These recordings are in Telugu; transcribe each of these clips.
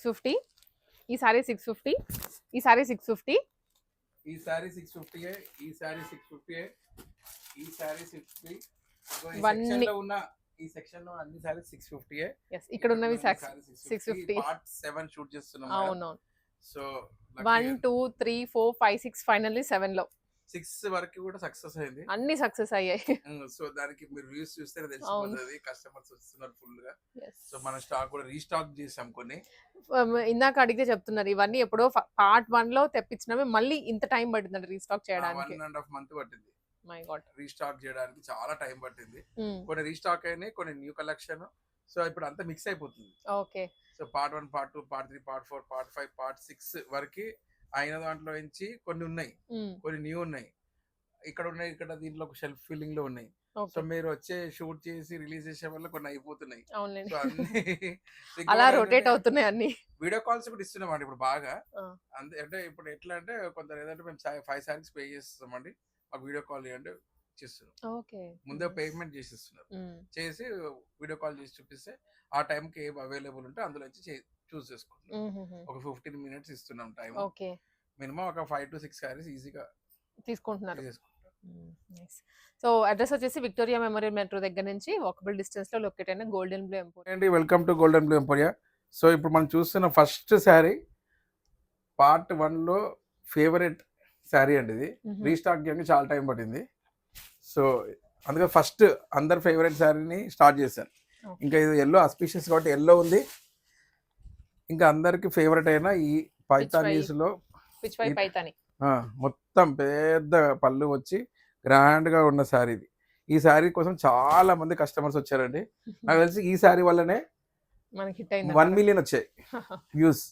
650, ఈ సారీ 650, ఈ సారీ 650, ఈ సారీ 650, ఈ సారీ 650, ఈ సారీ 60. ఈ సెక్షన్ లో ఉన్న ఈ సెక్షన్ లో అన్ని సారీస్ 650. yes ఇక్కడ ఉన్నవి 650. పార్ట్ 7 షూట్ చేస్తున్నాం. అవును. సో 1 2 3 4 5 6 ఫైనల్లీ 7 లో 6 వరకు కూడా సక్సెస్ అయింది. అన్ని సక్సెస్ అయ్యాయి. సో దానికి మీరు వ్యూస్ చూస్తే తెలిసిపోతుంది కస్టమర్స్ వస్తున్నారు ఫుల్ గా. సో మన స్టాక్ కూడా రీస్టాక్ చేసాం కొన్ని. ఇందాక అడిగితే చెప్తున్నారు ఇవన్నీ ఎప్పుడో పార్ట్ 1 లో తెప్పించినవి మళ్ళీ ఇంత టైం పట్టిందండి రీస్టాక్ చేయడానికి. 1.5 month పట్టింది. మై గాడ్, రీస్టాక్ చేయడానికి చాలా టైం పట్టింది. కొన్ని రీస్టాక్ అయినాయి, కొన్ని న్యూ కలెక్షన్. సో ఇప్పుడు అంతా మిక్స్ అయిపోతుంది. Okay. So part 1, part 2, part 3, part 4, part 5, part 6 వరకు అయిన దాంట్లో నుంచి కొన్ని ఉన్నాయి, కొన్ని న్యూ ఉన్నాయి. ఇక్కడ ఉన్నాయి, ఇక్కడ దీంట్లో షెల్ఫ్ ఫిల్లింగ్ లో ఉన్నాయి. సో మీరు వచ్చే షూట్ చేసి రిలీజ్ చేసే వల్ల కొన్ని అయిపోతున్నాయి. సో అన్ని అలా రొటేట్ అవుతున్నాయి అన్ని. వీడియో కాల్స్ కూడా ఇస్తున్నామండి ఇప్పుడు బాగా. అంటే ఇప్పుడు ఎట్లా అంటే కొందరు ఏదంటే మేము 5 సారీస్ పే చేస్తామండి, మాకు వీడియో కాల్ అంటే చేస్తున్నాం. ముందే పేమెంట్ చేసిస్తున్నారు, చేసి వీడియో కాల్ చేసి చూపిస్తే ఆ టైంకి ఏం అవైలబుల్ ఉంటే అందులో చూస్ చేసుకుంటున్నాం. ఒక 15 minutes ఇస్తున్నాం టైం. మినిమం ఒక 5 to 6 సారీస్ ఈజీగా తీసుకుంటున్నారు. సో అడ్రస్ వచ్చేసి విక్టోరియా మెమోరియల్ మెట్రో దగ్గర నుంచి వాకబుల్ డిస్టెన్స్ లో లొకేట్ అయిన గోల్డెన్ బ్లూ ఎంపోరియా. అండి welcome to golden blue emporia. So ఇప్పుడు మనం చూస్తున్న ఫస్ట్ శారీ పార్ట్ 1 లో ఫేవరెట్ శారీ అండి. ఇది రీస్టాక్ చేయడానికి చాలా టైం పట్టింది. సో అందుకే ఫస్ట్ అందరు ఫేవరెట్ శారీని స్టార్ట్ చేశాను. ఇంకా ఇది ఎల్లో అస్పీషియస్ కాబట్టి ఎల్లో ఉంది. ఇంకా అందరికి ఫేవరెట్ అయిన ఈ పైతానీస్ లో మొత్తం పెద్ద పళ్ళు వచ్చి గ్రాండ్ గా ఉన్న శారీ ఇది. ఈ శారీ కోసం చాలా మంది కస్టమర్స్ వచ్చారండి. నాకు తెలిసి ఈ శారీ వల్లనే 1 million వచ్చాయి వ్యూస్.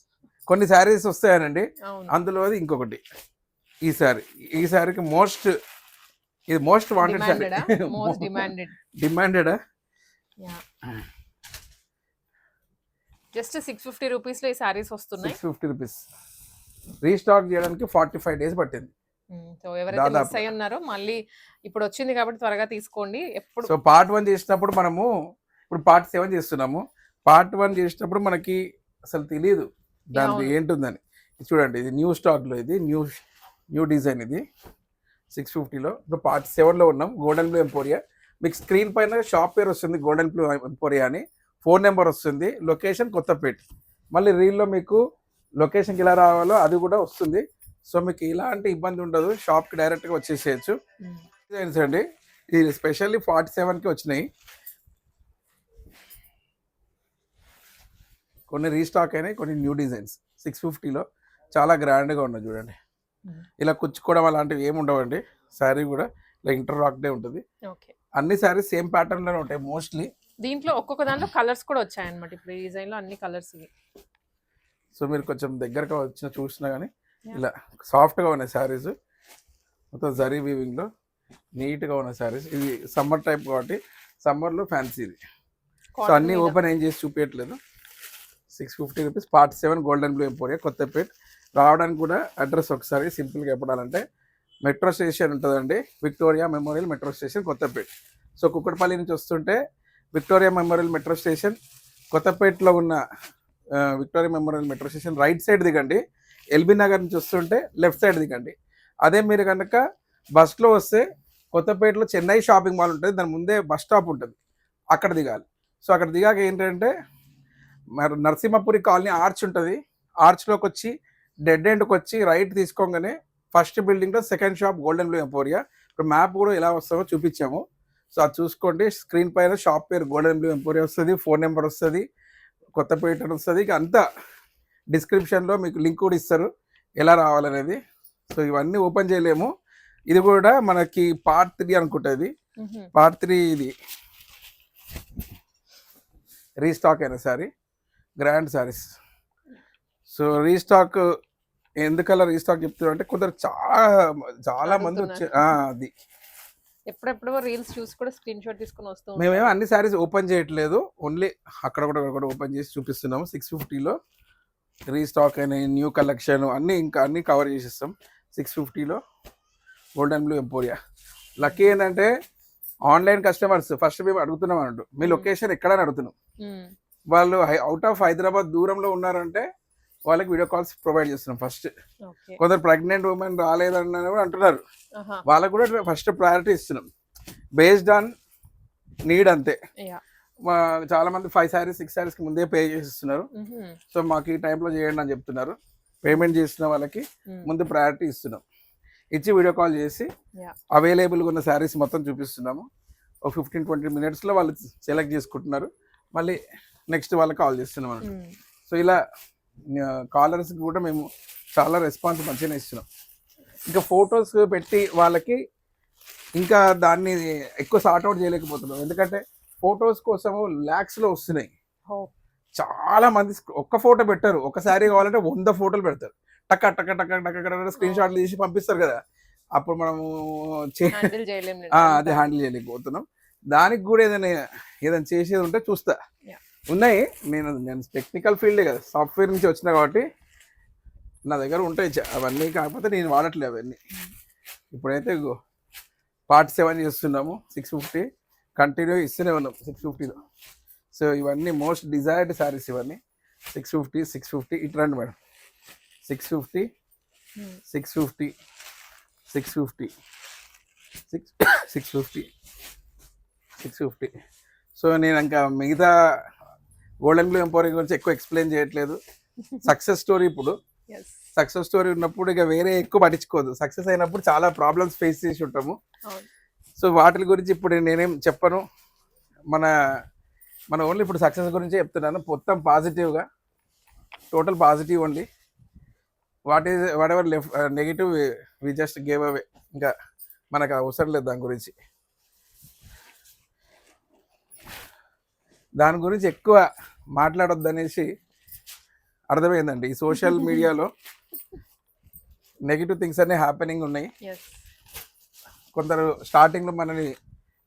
కొన్ని శారీస్ వస్తాయనండి, అందులో ఇంకొకటి ఈ శారీ. ఈ శారీకి ఇది most wanted sari, demanded. Just 650 rupees లో ఈ సారీస్ వస్తున్నాయి. 650 రూపీస్. రీస్టాక్ చేయడానికి 45 days పట్టింది. సో ఎవరైతే మిస్ అయ్యి ఉన్నారో మళ్ళీ ఇప్పుడు వచ్చింది కాబట్టి త్వరగా తీసుకోండి. ఎప్పుడు సో పార్ట్ 1 చేసినప్పుడు మనము ఇప్పుడు పార్ట్ 7 చేస్తున్నాము. పార్ట్ 1 చేసినప్పుడు మనకి అసలు తెలియదు దానికి ఏంటుందని. చూడండి ఇది న్యూ స్టాక్ లో, ఇది న్యూ డిజైన్. ఇది 650లో. ఇప్పుడు పార్ట్ 7లో ఉన్నాం, గోల్డెన్ బ్లూ ఎంపోరియా. మీకు స్క్రీన్ పైన షాప్ పేరు వస్తుంది గోల్డెన్ బ్లూ ఎంపోరియా అని, ఫోన్ నెంబర్ వస్తుంది, లొకేషన్ కొత్తపేట. మళ్ళీ రీల్లో మీకు లొకేషన్కి ఎలా రావాలో అది కూడా వస్తుంది. సో మీకు ఇలాంటి ఇబ్బంది ఉండదు, షాప్కి డైరెక్ట్గా వచ్చేసేయచ్చు. డిజైన్స్ అండి ఇది స్పెషల్లీ 47కి వచ్చినాయి. కొన్ని రీస్టాక్ అయినాయి, కొన్ని న్యూ డిజైన్స్. 650లో చాలా గ్రాండ్గా ఉన్నాయి చూడండి. ఇలా కుచ్చుకోవడం అలాంటివి ఏమి ఉండవండి. శారీ కూడా ఇలా ఇంటర్లాక్డే ఉంటుంది. అన్ని శారీస్ సేమ్ ప్యాటర్న్ లోనే ఉంటాయి మోస్ట్లీ. దీంట్లో ఒక్కొక్క దాంట్లో కలర్స్ కూడా వచ్చాయన్నమాట. ఇప్పుడు ఈ డిజైన్ లో అన్ని కలర్స్ ఇవి. సో మీరు కొంచెం దగ్గరగా చూసినా కానీ ఇలా సాఫ్ట్గా ఉన్నాయి శారీస్. మొత్తం జరీ వీవింగ్లో నీట్గా ఉన్న శారీస్. ఇది సమ్మర్ టైప్ కాబట్టి సమ్మర్లో ఫ్యాన్సీ ఇది. సో అన్నీ ఓపెన్ ఏం చేసి చూపించట్లేదు. 650 rupees. Part 7 golden blue emporia, Kothapet. రావడానికి కూడా అడ్రస్ ఒకసారి సింపుల్గా చెప్పాలంటే మెట్రో స్టేషన్ ఉంటుందండి, Victoria memorial metro station, Kothapet. So Kukatpally నుంచి వస్తుంటే విక్టోరియా మెమోరియల్ మెట్రో స్టేషన్, కొత్తపేటలో ఉన్న Victoria memorial metro station right side దిగండి. ఎల్బీ నగర్ నుంచి వస్తుంటే లెఫ్ట్ సైడ్ దిగండి. అదే మీరు కనుక బస్లో వస్తే కొత్తపేటలో చెన్నై షాపింగ్ మాల్ ఉంటుంది, దాని ముందే బస్ స్టాప్ ఉంటుంది, అక్కడ దిగాలి. సో అక్కడ దిగాక ఏంటంటే మరి నరసింహపురి కాలనీ ఆర్చ్ ఉంటుంది, ఆర్చ్లోకి వచ్చి డెడ్ ఎండ్కి వచ్చి రైట్ తీసుకోగానే ఫస్ట్ బిల్డింగ్లో second shop golden blue emporia. ఇప్పుడు మ్యాప్ కూడా ఎలా వస్తుందో చూపించాము. సో అది చూసుకోండి. స్క్రీన్ పైన షాప్ పేరు గోల్డెన్ బ్లూ ఎంపోరియా వస్తుంది, ఫోన్ నెంబర్ వస్తుంది, కొత్తపేట వస్తుంది. ఇక అంతా డిస్క్రిప్షన్లో మీకు లింక్ కూడా ఇస్తారు ఎలా రావాలనేది. సో ఇవన్నీ ఓపెన్ చేయలేము. ఇది కూడా మనకి పార్ట్ 3 అనుకుంటుంది. పార్ట్ 3 ఇది రీస్టాక్ అయిన sorry, grand saris. So restock ఎందుకలా రీస్టాక్ చెప్తున్నారు అంటే కొందరు చాలా మంది వచ్చే అది ఎప్పుడెప్పుడు రీల్స్ చూసి కూడా స్క్రీన్ షాట్ తీసుకొని వస్తాం. మేమేమో అన్ని సారీస్ ఓపెన్ చేయట్లేదు, ఓన్లీ అక్కడ కూడా ఓపెన్ చేసి చూపిస్తున్నాము. 650లో రీస్టాక్ అయిన న్యూ కలెక్షన్ అన్నీ కవర్ చేసేస్తాం. 650లో గోల్డెన్ బ్లూ ఎంపోరియా. లక్కీ ఏంటంటే ఆన్లైన్ కస్టమర్స్ ఫస్ట్ మేము అడుగుతున్నాం అన్నట్టు, మీ లొకేషన్ ఎక్కడని అడుగుతున్నాం. వాళ్ళు అవుట్ ఆఫ్ హైదరాబాద్ దూరంలో ఉన్నారంటే వాళ్ళకి వీడియో కాల్స్ ప్రొవైడ్ చేస్తున్నాం ఫస్ట్. ఓకే. కొందరు ప్రెగ్నెంట్ ఉమెన్ రాలేదని కూడా అంటున్నారు, ఆహా! వాళ్ళకు కూడా ఫస్ట్ ప్రయారిటీ ఇస్తున్నాం బేస్డ్ ఆన్ నీడ్ అంతే. యాహ్! చాలా మంది 5 శారీస్ 6 శారీస్కి ముందే పే చేసిస్తున్నారు. హుహు. సో మాకు ఈ టైంలో చేయండి అని చెప్తున్నారు. పేమెంట్ చేసిన వాళ్ళకి ముందు ప్రయారిటీ ఇస్తున్నాం. ఇచ్చి వీడియో కాల్ చేసి యాహ్! అవైలబుల్గా ఉన్న శారీస్ మొత్తం చూపిస్తున్నాము. ఒక 15-20 మినిట్స్లో వాళ్ళు సెలెక్ట్ చేసుకుంటున్నారు. మళ్ళీ నెక్స్ట్ వాళ్ళకి కాల్ చేస్తున్నాం అన్నమాట. సో ఇలా కాలర్స్కి కూడా మేము చాలా రెస్పాన్స్ మంచిగానే ఇస్తున్నాం. ఇంకా ఫొటోస్ పెట్టి వాళ్ళకి ఇంకా దాన్ని ఎక్కువ సార్ట్అవుట్ చేయలేకపోతున్నాం, ఎందుకంటే ఫొటోస్ కోసము ల్యాక్స్లో వస్తున్నాయి. ఓహ్! చాలా మంది ఒక్క ఫోటో పెట్టారు, ఒక శారీ కావాలంటే 100 ఫోటోలు పెడతారు. టక్క టక్క టక్క టక్క టక్క స్క్రీన్ షాట్లు తీసి పంపిస్తారు కదా, అప్పుడు మనము హ్యాండిల్ చేయలేం. అది హ్యాండిల్ చేయలేకపోతున్నాం. దానికి కూడా ఏదైనా చేసేది ఉంటే చూస్తా. యాహ్! ఉన్నాయి, నేను టెక్నికల్ ఫీల్డే కదా, సాఫ్ట్వేర్ నుంచి వచ్చినా కాబట్టి నా దగ్గర ఉంటాయి అవన్నీ. కాకపోతే నేను వాడట్లేదు అవన్నీ. ఇప్పుడైతే పార్ట్ 7 చేస్తున్నాము, 650 కంటిన్యూ ఇస్తూనే ఉన్నాం 650లో. సో ఇవన్నీ మోస్ట్ డిజైర్డ్ శారీస్ ఇవన్నీ. 650 ఇటు రండి మేడం. 650 650 650 650 650. సో నేను ఇంకా మిగతా గోల్డెన్ బ్లూ ఎంపోరియం గురించి ఎక్కువ ఎక్స్ప్లెయిన్ చేయట్లేదు. సక్సెస్ స్టోరీ, ఇప్పుడు సక్సెస్ స్టోరీ ఉన్నప్పుడు ఇక వేరే ఎక్కువ పట్టించుకోదు. సక్సెస్ అయినప్పుడు చాలా ప్రాబ్లమ్స్ ఫేస్ చేసి ఉంటాము. సో వాటి గురించి ఇప్పుడు నేనేం చెప్పను. మన ఓన్లీ ఇప్పుడు సక్సెస్ గురించి చెప్తున్నాను. మొత్తం పాజిటివ్గా, total positive only. Whatever left negative we just gave away. ఇంకా మనకు అవసరం లేదు దాని గురించి ఎక్కువ మాట్లాడొద్దు అనేసి అర్థమైందండి. ఈ సోషల్ మీడియాలో నెగిటివ్ థింగ్స్ అన్నీ హ్యాపెనింగ్ ఉన్నాయి. కొందరు స్టార్టింగ్లో మనని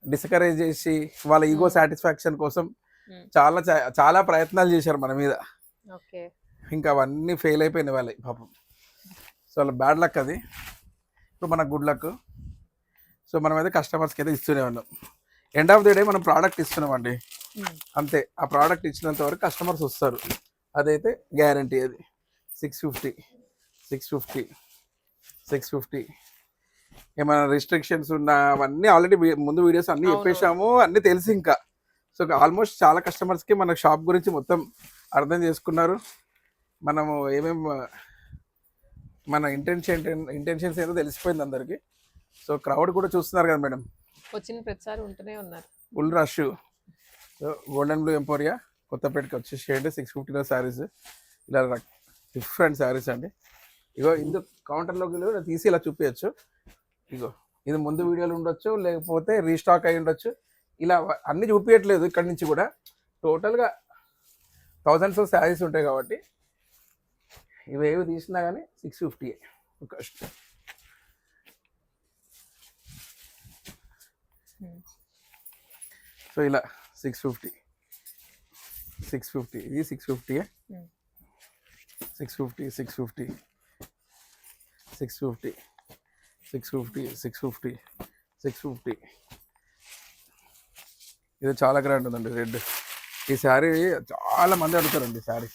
డిస్కరేజ్ చేసి వాళ్ళ ఈగో సాటిస్ఫాక్షన్ కోసం చాలా చాలా ప్రయత్నాలు చేశారు మన మీద. ఇంకా అవన్నీ ఫెయిల్ అయిపోయినాయి వాళ్ళకి పాపం. సో వాళ్ళ బ్యాడ్ లక్ అది. ఇప్పుడు మన గుడ్ లక్. సో మనమైతే కస్టమర్స్కి అయితే ఇస్తూనే ఉన్నాం. ఎండ్ ఆఫ్ ది డే మనం ప్రోడక్ట్ ఇస్తున్నామండి అంతే. ఆ ప్రోడక్ట్ ఇచ్చినంత వరకు కస్టమర్స్ వస్తారు, అదైతే గ్యారంటీ. అది 650 650 650. ఏమైనా రిస్ట్రిక్షన్స్ ఉన్నా అవన్నీ ఆల్రెడీ ముందు వీడియోస్ అన్నీ చెప్పేసాము, అన్నీ తెలిసి ఇంకా. సో ఆల్మోస్ట్ చాలా కస్టమర్స్కి మన షాప్ గురించి మొత్తం అర్థం చేసుకున్నారు. మనము మన ఇంటెన్షన్స్ ఏదో తెలిసిపోయింది అందరికీ. సో క్రౌడ్ కూడా చూస్తున్నారు కదా మేడం, వచ్చిన ప్రతిసారి ఉంటూనే ఉన్నారు, full rush. So Golden blue Emporia కొత్తపేటకి వచ్చేసేయండి. 650లో శారీస్, ఇలా డిఫరెంట్ శారీస్ అండి. ఇగో ఇందు కౌంటర్లోకి తీసి ఇలా చూపించచ్చు. ఇగో ఇది ముందు వీడియోలు ఉండొచ్చు, లేకపోతే రీస్టాక్ అయి ఉండొచ్చు. ఇలా అన్నీ చూపించట్లేదు ఇక్కడి నుంచి కూడా. టోటల్గా థౌజండ్స్ ఆఫ్ శారీస్ ఉంటాయి కాబట్టి ఇవేవి తీసినా కానీ 650 కాస్ట్. సో ఇలా 650 ఇది 650 650 650 650 650 650 650. ఇది చాలా గ్రాండ్ ఉందండి రెడ్. ఈ శారీ చాలా మంది అడుగుతారండి. శారీ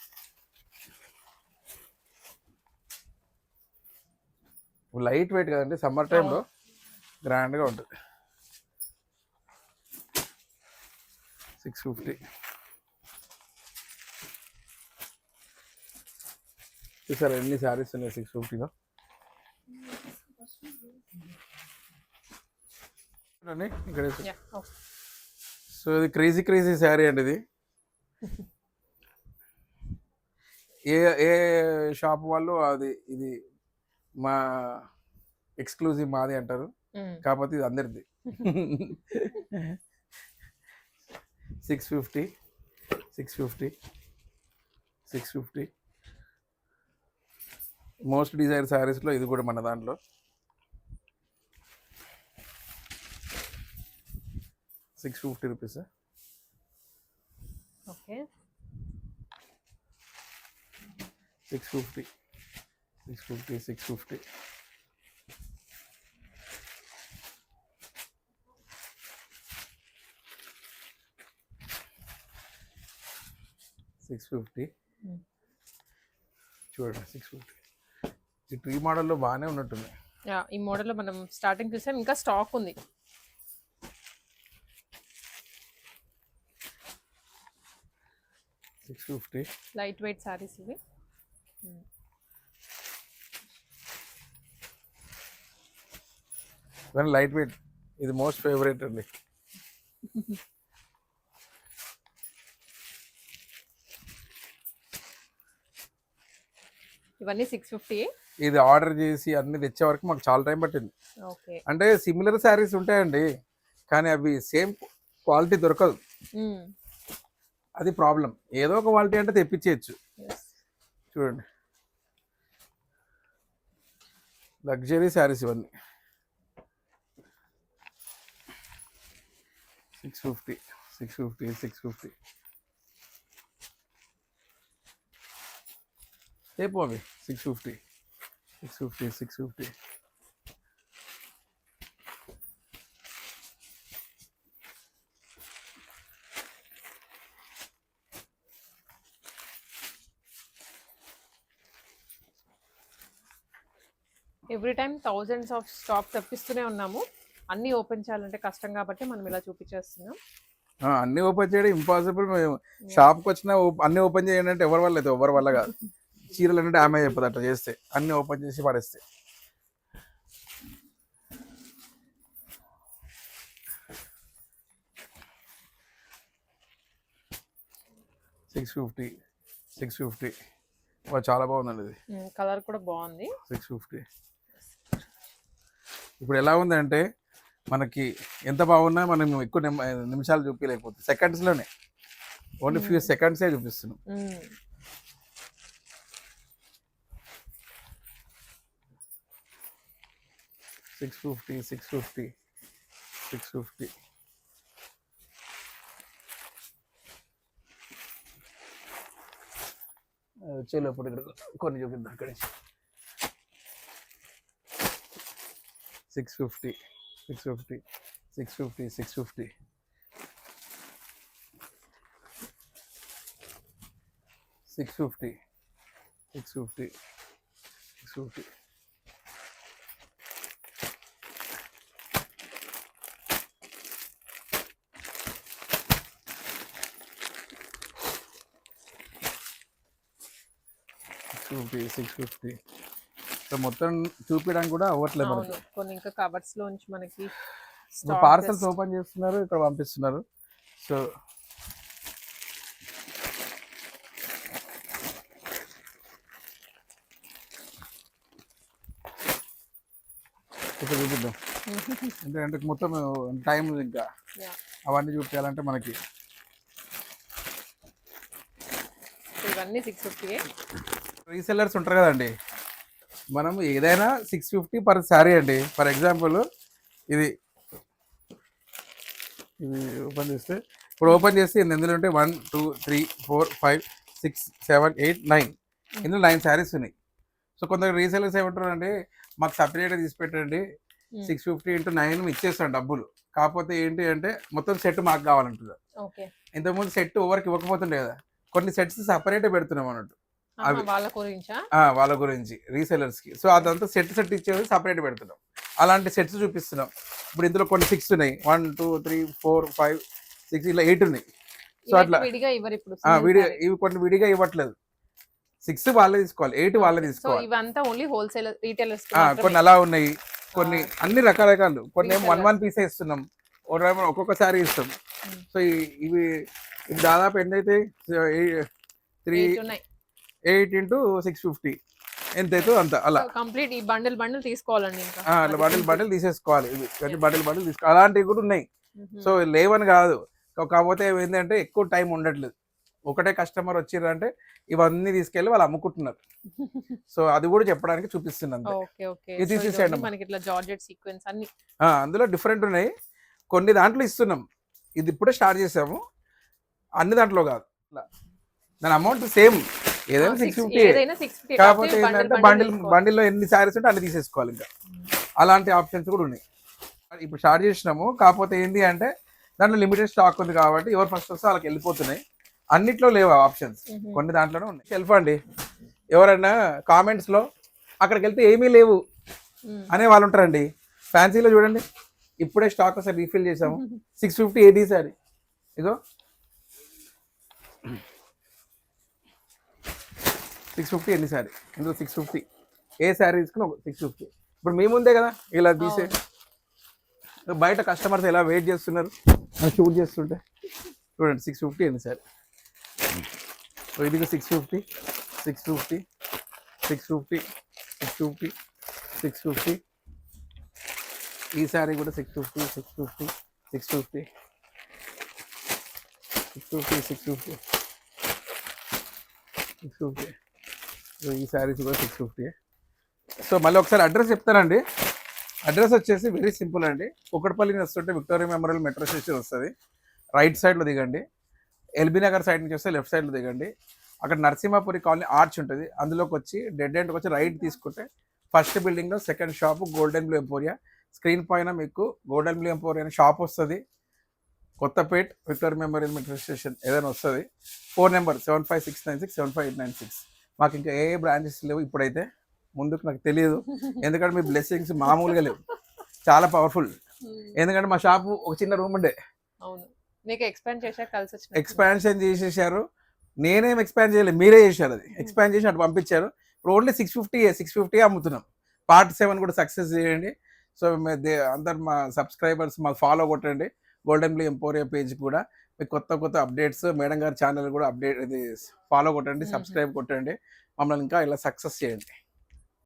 లైట్ వెయిట్ కదండి, సమ్మర్ టైంలో గ్రాండ్గా ఉంటుంది. 650. చూసారా ఎన్ని శారీస్ ఉన్నాయి 650లో. ఇక్కడ సో ఇది క్రేజీ శారీ అండి. ఇది ఏ షాప్ వాళ్ళు ఇది మా ఎక్స్క్లూజివ్ మాది అంటారు, కాకపోతే ఇది అందరిది. 650 650 650. మోస్ట్ డిజైర్ శారీస్లో ఇది కూడా మన దాంట్లో. ₹650. ఓకే. 650 650 650. 650. Hmm. చూడండి 650. ఈ ట్రీ మోడల్లో బాగానే ఉన్నట్టుంది. ఈ మోడల్లో మనం స్టార్టింగ్ చూసాం, ఇంకా స్టాక్ ఉంది. $650. లైట్ వెయిట్ సారీస్ ఇవి. ఇవన్నీ లైట్ వెయిట్, ఇది మోస్ట్ ఫేవరెట్ అండి. ఇవన్నీ 650. ఇది ఆర్డర్ చేసి అన్ని తెచ్చే వరకు మాకు చాలా టైం పట్టింది. ఓకే. అంటే సిమిలర్ శారీస్ ఉంటాయండి, కానీ అవి సేమ్ క్వాలిటీ దొరకదు, అది ప్రాబ్లం. ఏదో ఒక క్వాలిటీ అంటే తెప్పించేయచ్చు. చూడండి లగ్జరీ శారీస్ ఇవన్నీ. 650, 650, 650. రేపు అవి 650, 650, 650. Every time thousands of stock తెప్పిస్తూనే ఉన్నాము. అన్నీ ఓపెన్ చేయాలంటే కష్టం కాబట్టి మనం ఇలా చూపించేస్తున్నాం. అన్ని ఓపెన్ చేయడం ఇంపాసిబుల్. మేము షాప్కి వచ్చినా అన్ని ఓపెన్ చేయండి అంటే ఎవరి వల్ల అయితే ఎవరి వల్ల కాదు. చీరలు అంటే డ్యామేజ్ అయిపోతుంది అట్లా చేస్తే, అన్ని ఓపెన్ చేసి పడేస్తే. $650, 650. చాలా బాగుందండి ఇది. కలర్ కూడా బాగుంది. 650. ఇప్పుడు ఎలా ఉందంటే మనకి ఎంత బాగున్నా మనం ఎక్కువ నిమిషాలు చూపించలేకపోతుంది, సెకండ్స్లోనే, ఓన్లీ ఫ్యూ సెకండ్సే చూపిస్తున్నాం. $650, 650, 650. వచ్చేలోపు ఇక్కడ కొన్ని చూపిద్దాం. అక్కడి నుంచి 650, 650, 650, 650. $650, 650, 650. $650. సో మొత్తం చూపించడానికి కూడా అవ్వట్లేదు మనకి. కొన్ని ఇంకా కవర్స్ లోంచి మనకి పార్సల్స్ ఓపెన్ చేస్తున్నారు, ఇక్కడ పంపిస్తున్నారు. సో ఇప్పుడు చూపిద్దాం. అంటే మొత్తం టైం ఇంకా అవన్నీ చూపించాలంటే మనకి. ఇవన్నీ 650. రీసెల్లర్స్ ఉంటారు కదండి, మనం ఏదైనా 650 పర్ శారీ అండి. ఫర్ ఎగ్జాంపుల్ ఇది ఓపెన్ చేస్తే, ఇప్పుడు ఓపెన్ చేస్తే ఇందులో ఉంటే 1 2 3 4 5 6 7 8 9, ఇందులో 9 శారీస్ ఉన్నాయి. సో కొందరు రీసెల్లర్స్ ఏమంటారు అంటే మాకు సపరేట్గా తీసి పెట్టండి, 650 × 9 ఇచ్చేస్తాం డబ్బులు, కాకపోతే ఏంటి అంటే మొత్తం సెట్ మాకు కావాలంటుంది. ఇంతకుముందు సెట్ ఓవర్కి ఇవ్వకపోతుండే కదా, కొన్ని సెట్స్ సపరేట్గా పెడుతున్నాం అన్నట్టు. వాళ్ళ గురించి రీసెలర్స్ కి. సో అదంతా సెట్ ఇచ్చేది సపరేట్ పెడుతున్నాం. అలాంటి సెట్స్ చూపిస్తున్నాం. ఇప్పుడు ఇందులో కొన్ని 6 ఉన్నాయి, 1 2 3 4 5 6 ఇలా 8 ఉన్నాయి. సో అట్లా ఇవి కొన్ని విడిగా ఇవ్వట్లేదు. 6 వాళ్ళే తీసుకోవాలి, 8 వాళ్ళే తీసుకోవాలి. కొన్ని అలా ఉన్నాయి, కొన్ని అన్ని రకరకాలు. కొన్ని 1 పీసే ఇస్తున్నాం, ఒక్కొక్క సారీ ఇస్తాం. సో ఇవి దాదాపు ఎన్నైతే 8 × 650 ఎంతైతే అంత అలా కంప్లీట్ ఈ బండిల్ తీసుకోవాలండి. అలా బండిల్ తీసేసుకోవాలి. ఇవి బండిల్ తీసుకోవాలి. అలాంటివి కూడా ఉన్నాయి. సో లేవని కాదు, కాకపోతే ఏంటంటే ఎక్కువ టైం ఉండట్లేదు. ఒకటే కస్టమర్ వచ్చిర్రంటే ఇవన్నీ తీసుకెళ్ళి వాళ్ళు అమ్ముకుంటున్నారు. సో అది కూడా చెప్పడానికి చూపిస్తున్నాను. ఇది తీసేసేయండి. అందులో డిఫరెంట్ ఉన్నాయి, కొన్ని దాంట్లో ఇస్తున్నాం. ఇది ఇప్పుడే స్టార్ట్ చేసాము, అన్ని దాంట్లో కాదు. దాని అమౌంట్ సేమ్, ఏదైనా 650. కాకపోతే ఏంటంటే బండిల్లో ఎన్ని శారీస్ ఉంటే అన్ని తీసేసుకోవాలి. ఇంకా అలాంటి ఆప్షన్స్ కూడా ఉన్నాయి. ఇప్పుడు స్టార్ట్ చేసినాము, కాకపోతే ఏంటి అంటే దాంట్లో లిమిటెడ్ స్టాక్ ఉంది కాబట్టి ఎవరు ఫస్ట్ వస్తే వాళ్ళకి వెళ్ళిపోతున్నాయి. అన్నిట్లో లేవు ఆప్షన్స్, కొన్ని దాంట్లోనే ఉన్నాయి. షెల్ఫ్ అండి, ఎవరైనా కామెంట్స్లో అక్కడికి వెళ్తే ఏమీ లేవు అనే వాళ్ళు ఉంటారండి. ఫ్యాన్సీలో చూడండి, ఇప్పుడే స్టాక్ ఒకసారి రీఫిల్ చేసాము. 650 ఏది సారీ, ఇగో 650 ఎన్ని సారీ, ఇందులో 650 ఏ శారీ తీసుకుని 650. ఇప్పుడు మీ ముందే కదా ఇలా తీసే, బయట కస్టమర్స్ ఎలా వెయిట్ చేస్తున్నారు షూట్ చేస్తుంటే. చూడండి 650 ఎన్ని సారీ, ఇది 650 650 650 650 650, ఈ శారీ కూడా 650 650 650 650 650 650, ఈ శారీస్ కూడా 650. సో మళ్ళీ ఒకసారి అడ్రస్ చెప్తానండి. అడ్రస్ వచ్చేసి వెరీ సింపుల్ అండి. కుక్కడపల్లి నుంచి వస్తుంటే విక్టోరియా మెమోరియల్ మెట్రో స్టేషన్ వస్తుంది, రైట్ సైడ్లో దిగండి. ఎల్బీ నగర్ సైడ్ నుంచి వస్తే లెఫ్ట్ సైడ్లో దిగండి. అక్కడ నరసింహపురి కాలనీ ఆర్చ్ ఉంటుంది, అందులోకి వచ్చి డెడ్ ఎండ్కి వచ్చి రైట్ తీసుకుంటే ఫస్ట్ బిల్డింగ్లో second shop golden blue emporia. Screen పైన మీకు గోల్డెన్ బ్లూ ఎంపోరియా అనే షాప్ వస్తుంది. Kothapet Victoria memorial metro station ఏదైనా వస్తుంది. 4 నెంబర్ 7569675896. మాకు ఇంకా ఏ బ్రాంచెస్ లేవు ఇప్పుడైతే, ముందుకు నాకు తెలియదు, ఎందుకంటే మీ బ్లెస్సింగ్స్ మామూలుగా లేవు, చాలా పవర్ఫుల్. ఎందుకంటే మా షాపు ఒక చిన్న రూమ్ ఉండే, అవును నీకు ఎక్స్పాండ్ చేశాక కలిసి వచ్చిన ఎక్స్పాన్షన్ చేసేసారు. నేనేం ఎక్స్పాండ్ చేయలేదు, మీరే చేశారు. అది ఎక్స్పాండ్ చేసి అటు పంపించారు. ఇప్పుడు ఓన్లీ 650 అమ్ముతున్నాం. పార్ట్ 7 కూడా సక్సెస్ చేయండి. సో అందరు మా సబ్స్క్రైబర్స్ మా ఫాలో కొట్టండి, గోల్డెన్ బ్లూ ఎంపోరియా పేజ్ కూడా. మీకు కొత్త కొత్త అప్డేట్స్, మేడం గారి ఛానల్ కూడా అప్డేట్ ఇది ఫాలో కొట్టండి, సబ్స్క్రైబ్ కొట్టండి, మమ్మల్ని ఇంకా ఇలా సక్సెస్ చేయండి.